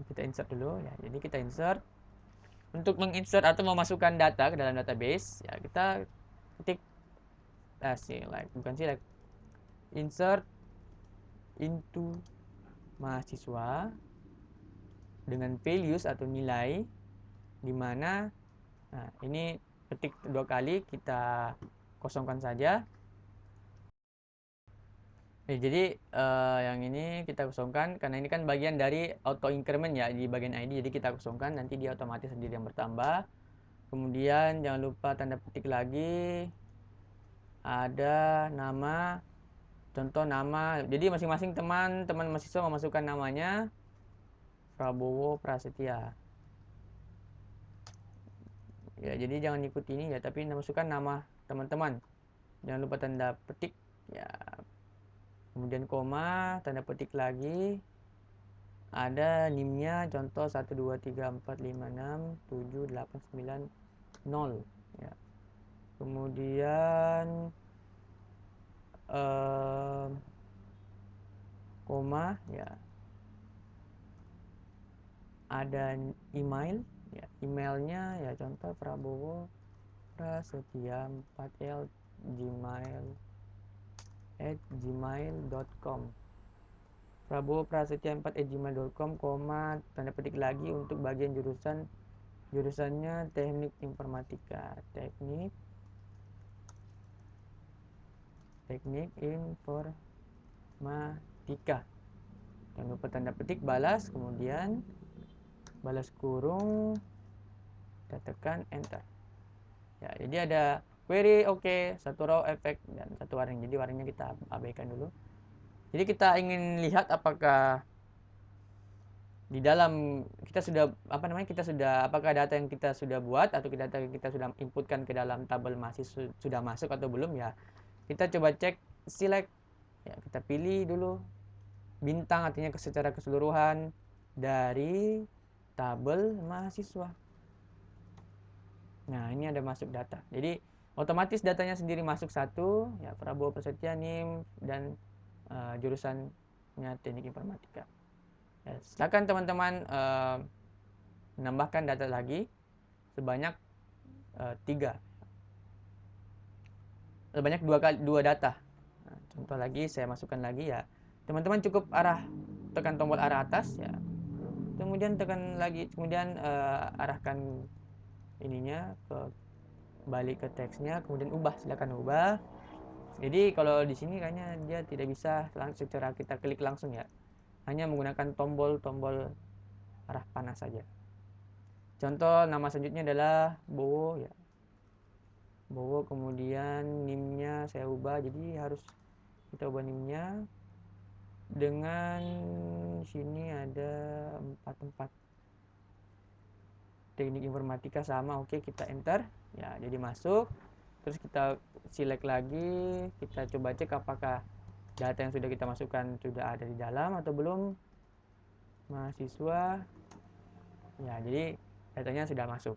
kita insert dulu ya. Jadi kita insert. Untuk menginsert atau memasukkan data ke dalam database ya, kita ketik select insert into mahasiswa dengan values atau nilai, dimana nah ini ketik 2 kali, kita kosongkan saja. Jadi yang ini kita kosongkan karena ini kan bagian dari auto increment ya di bagian ID, jadi kita kosongkan, nanti dia otomatis sendiri yang bertambah. Kemudian jangan lupa tanda petik lagi, ada nama, contoh nama. Jadi masing-masing teman-teman mahasiswa memasukkan namanya Prabowo Prasetya. Ya, jadi jangan ikut ini ya, tapi masukkan nama teman-teman. Jangan lupa tanda petik ya. Kemudian koma, tanda petik lagi. Ada NIM-nya contoh 123456789 ya. Kemudian koma ya. Ada email ya, emailnya ya contoh Prabowo Prasetya 4L gmail.com, Prabowo Prasetya 4@gmail.com, koma, tanda petik lagi untuk bagian jurusannya teknik informatika, teknik informatika. Jangan lupa tanda petik, balas, kemudian balas kurung, kita tekan enter ya. Jadi ada query oke, satu row efek dan satu warning. Jadi warningnya kita abaikan dulu. Jadi kita ingin lihat apakah di dalam kita sudah apakah data yang kita sudah buat atau data yang kita sudah inputkan ke dalam tabel mahasiswa sudah masuk atau belum ya. Kita coba cek select ya, kita pilih dulu bintang, artinya secara keseluruhan dari tabel mahasiswa. Nah, ini ada masuk data. Jadi otomatis datanya sendiri masuk satu ya, Prabowo Prasetya, NIM, dan jurusannya teknik informatika. Ya, silakan teman-teman menambahkan data lagi sebanyak 3. Sebanyak 2 data. Nah, contoh lagi saya masukkan lagi ya. Teman-teman cukup tekan tombol arah atas ya. Kemudian tekan lagi, kemudian arahkan ininya ke balik ke teksnya, kemudian ubah, silakan ubah. Jadi kalau di sini kayaknya dia tidak bisa langsung secara kita klik langsung ya, hanya menggunakan tombol-tombol arah panah saja. Contoh nama selanjutnya adalah Bowo ya, Bowo, kemudian nimnya saya ubah, jadi harus kita ubah nimnya dengan sini ada 4 teknik informatika sama. Oke, kita enter ya, jadi masuk. Terus kita select lagi, kita coba cek apakah data yang sudah kita masukkan sudah ada di dalam atau belum. Mahasiswa ya, jadi datanya sudah masuk.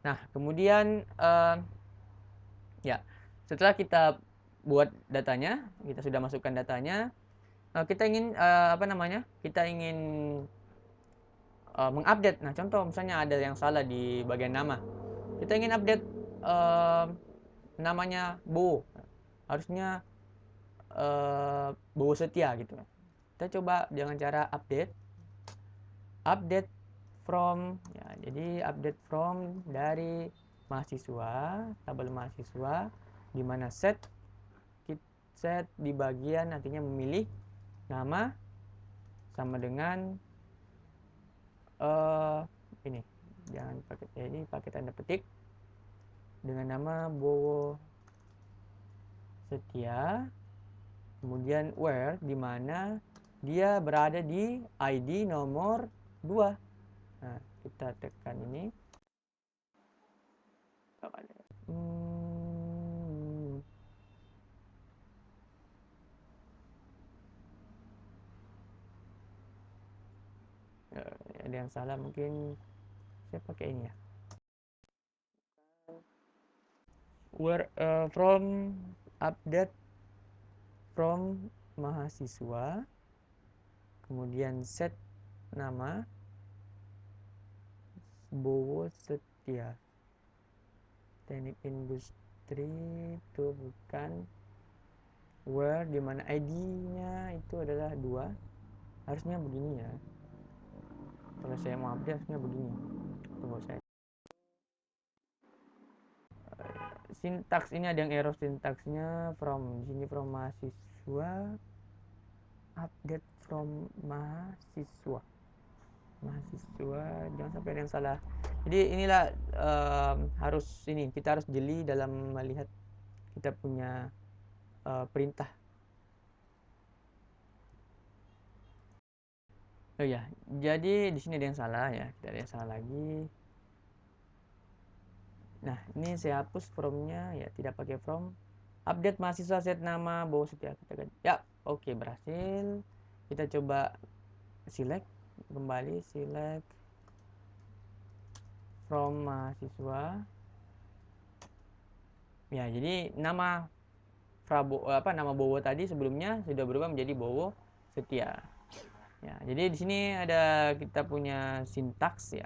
Nah, kemudian ya, setelah kita buat datanya, kita sudah masukkan datanya, kita ingin kita ingin mengupdate. Nah, contoh misalnya ada yang salah di bagian nama, kita ingin update namanya Bowo, harusnya Bowo Setia gitu. Kita coba dengan cara update from ya, jadi update from dari mahasiswa, tabel mahasiswa, di mana set di bagian nantinya memilih nama sama dengan ini, jangan pakai ini, pakai tanda petik dengan nama Bowo Setia, kemudian where, di mana dia berada di ID nomor 2. Nah, kita tekan ini. Ada yang salah, mungkin saya pakai ini ya. Where from update from mahasiswa, kemudian set nama Bowo Setia, teknik industri itu bukan. Where, dimana ID-nya itu adalah 2, harusnya begini ya. Kalau saya mau update harusnya begini. Tunggu saya. Sintaks ini ada yang error sintaksnya. From, di sini from mahasiswa, update from mahasiswa, jangan sampai ada yang salah. Jadi inilah harus ini, kita harus jeli dalam melihat kita punya perintah. Oh ya, jadi di sini ada yang salah ya, kita ada yang salah lagi. Nah, ini saya hapus from-nya ya, tidak pakai from. Update mahasiswa, set nama Bowo Setia, kita ganti. Ya, oke, berhasil. Kita coba select kembali, select from mahasiswa. Ya, jadi nama nama Bowo tadi sebelumnya sudah berubah menjadi Bowo Setia. Ya, jadi di sini ada kita punya sintaks ya.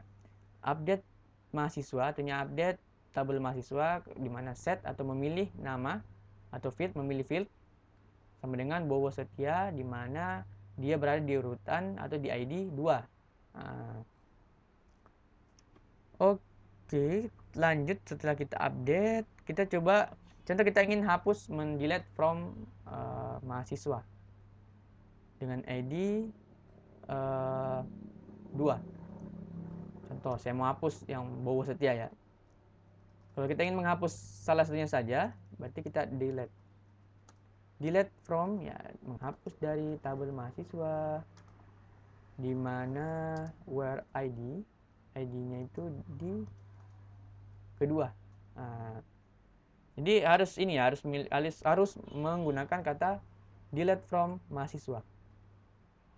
Update mahasiswa, artinya update tabel mahasiswa, di mana set atau memilih nama atau memilih field sama dengan Bowo Setia, di mana dia berada di urutan atau di ID 2. Nah, oke, lanjut. Setelah kita update, kita coba contoh kita ingin hapus mendelete from mahasiswa dengan ID 2. Contoh saya mau hapus yang Bowo Setia ya. Kalau kita ingin menghapus salah satunya saja, berarti kita delete from ya, menghapus dari tabel mahasiswa, di mana where ID-nya itu di kedua. Nah, jadi harus ini ya, harus menggunakan kata delete from mahasiswa.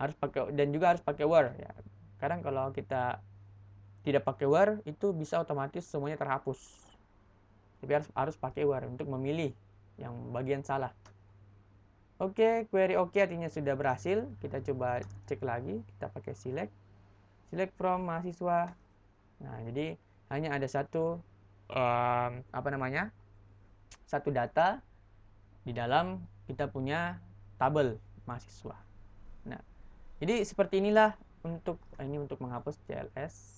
Harus pakai, dan juga harus pakai where ya. Kadang kalau kita tidak pakai where, itu bisa otomatis semuanya terhapus. Tapi harus pakai where untuk memilih yang bagian salah. Oke, query oke, artinya sudah berhasil. Kita coba cek lagi, kita pakai select from mahasiswa. Nah, jadi hanya ada satu satu data di dalam kita punya tabel mahasiswa. Nah, jadi seperti inilah untuk menghapus CLS.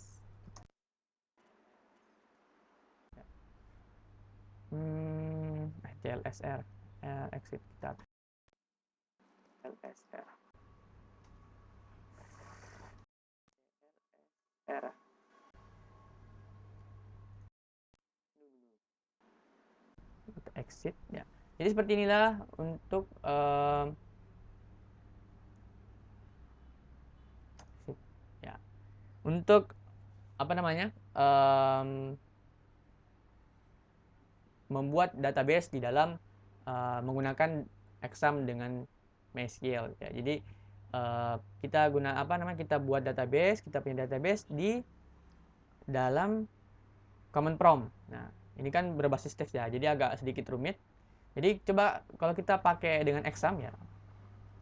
CLSR exit kita CLSR R kita exit ya. Jadi seperti inilah untuk ya untuk apa namanya membuat database di dalam menggunakan exam dengan MySQL ya. Jadi kita kita buat database, kita punya database di dalam command prompt. Nah, ini kan berbasis teks ya, jadi agak sedikit rumit. Jadi coba kalau kita pakai dengan exam ya.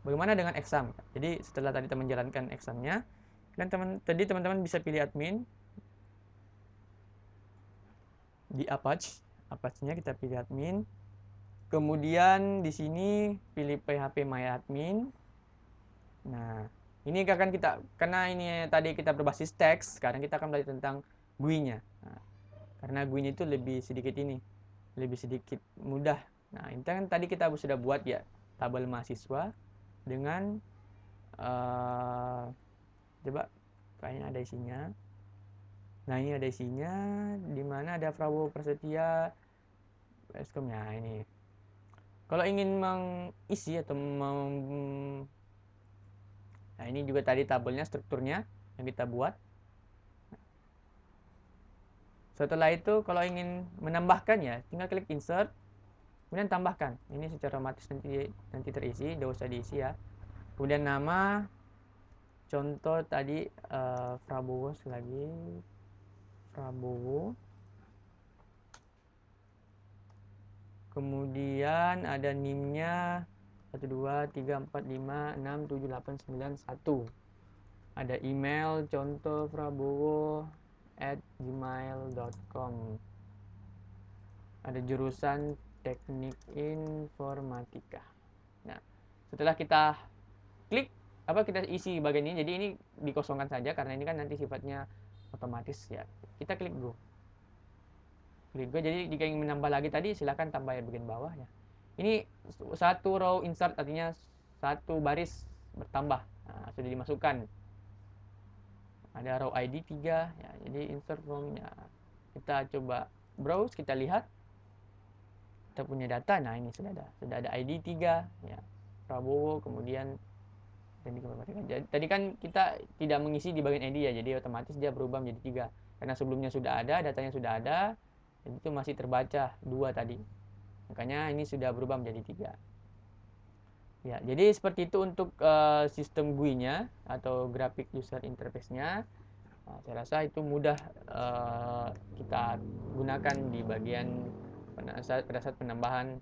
Bagaimana dengan exam? Jadi setelah tadi teman jalankan examnya, kan teman-teman bisa pilih admin di Apache-nya kita pilih admin. Kemudian di sini pilih PHP My Admin. Nah, ini akan kita, karena ini tadi kita berbasis teks, sekarang kita akan belajar tentang GUI-nya. Nah, karena GUI-nya itu lebih sedikit mudah. Nah, ini kan tadi kita sudah buat ya tabel mahasiswa dengan coba kayaknya ada isinya. Nah, ini ada isinya, di mana ada Prabowo Prasetya, Eskom ya ini. Kalau ingin mengisi atau nah, ini juga tadi tabelnya, strukturnya yang kita buat. Setelah itu kalau ingin menambahkan ya, tinggal klik insert, kemudian tambahkan. Ini secara otomatis nanti terisi, tidak usah diisi ya. Kemudian nama, contoh tadi Prabowo lagi, Prabowo. Kemudian ada NIM-nya 12345678991. Ada email contoh prabowo@gmail.com. Ada jurusan teknik informatika. Nah, setelah kita klik kita isi bagian ini, jadi ini dikosongkan saja karena ini kan nanti sifatnya otomatis ya. Kita klik go. Jadi jika ingin menambah lagi tadi silahkan tambah ya bagian bawah ya. Ini satu row insert, artinya satu baris bertambah. Nah, sudah dimasukkan. Ada row ID 3 ya. Jadi insert from ya. Kita coba browse, kita lihat. Kita punya data. Nah, ini sudah ada ID 3 ya. Prabowo, kemudian tadi kan kita tidak mengisi di bagian ID ya. Jadi otomatis dia berubah menjadi 3. Karena sebelumnya sudah ada, datanya sudah ada. Jadi itu masih terbaca 2 tadi. Makanya ini sudah berubah menjadi 3. Ya, jadi seperti itu untuk sistem GUI-nya atau graphic user interface-nya. Nah, saya rasa itu mudah kita gunakan di bagian pada saat penambahan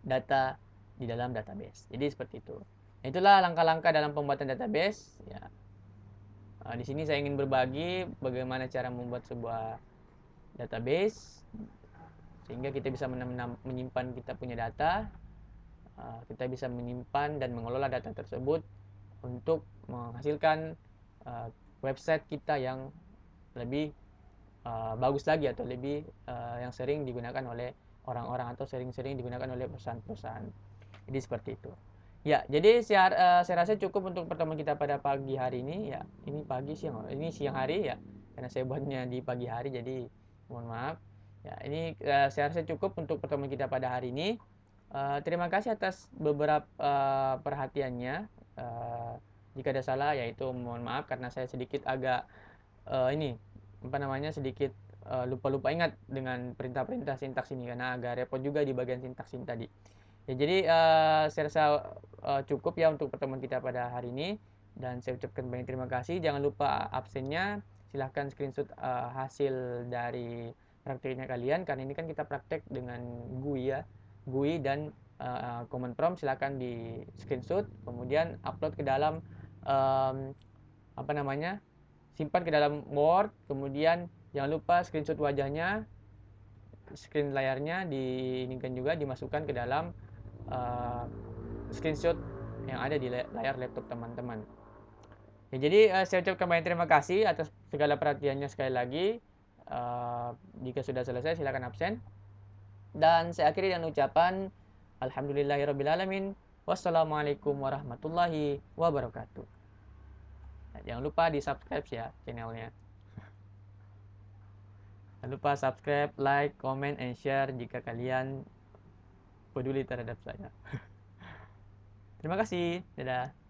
data di dalam database. Jadi seperti itu. Itulah langkah-langkah dalam pembuatan database. Ya. Di sini saya ingin berbagi bagaimana cara membuat sebuah database sehingga kita bisa menyimpan kita punya data, kita bisa menyimpan dan mengelola data tersebut untuk menghasilkan website kita yang lebih bagus lagi atau lebih yang sering digunakan oleh orang-orang atau sering-sering digunakan oleh perusahaan-perusahaan. Jadi seperti itu. Ya, jadi saya rasa cukup untuk pertemuan kita pada pagi hari ini. Ya, ini siang hari ya, karena saya buatnya di pagi hari, jadi mohon maaf. Ya, ini saya rasa cukup untuk pertemuan kita pada hari ini. Terima kasih atas beberapa perhatiannya. Jika ada salah, yaitu mohon maaf karena saya sedikit agak sedikit lupa-lupa ingat dengan perintah-perintah sintaks ini karena agak repot juga di bagian sintaks ini tadi. Ya, jadi saya rasa cukup ya untuk pertemuan kita pada hari ini dan saya ucapkan banyak terima kasih. Jangan lupa absennya, silahkan screenshot hasil dari prakteknya kalian karena ini kan kita praktek dengan GUI ya, GUI dan command prompt. Silahkan di screenshot kemudian upload ke dalam simpan ke dalam Word, kemudian jangan lupa screenshot wajahnya, screen layarnya diinginkan juga dimasukkan ke dalam screenshot yang ada di layar laptop teman-teman. Ya, jadi saya ucapkan banyak terima kasih atas segala perhatiannya sekali lagi. Jika sudah selesai silakan absen. Dan saya akhiri dengan ucapan alhamdulillahirobbilalamin. Wassalamualaikum warahmatullahi wabarakatuh. Nah, jangan lupa di subscribe ya channelnya. Jangan lupa subscribe, like, comment, and share jika kalian peduli terhadap saya. Terima kasih. Dadah.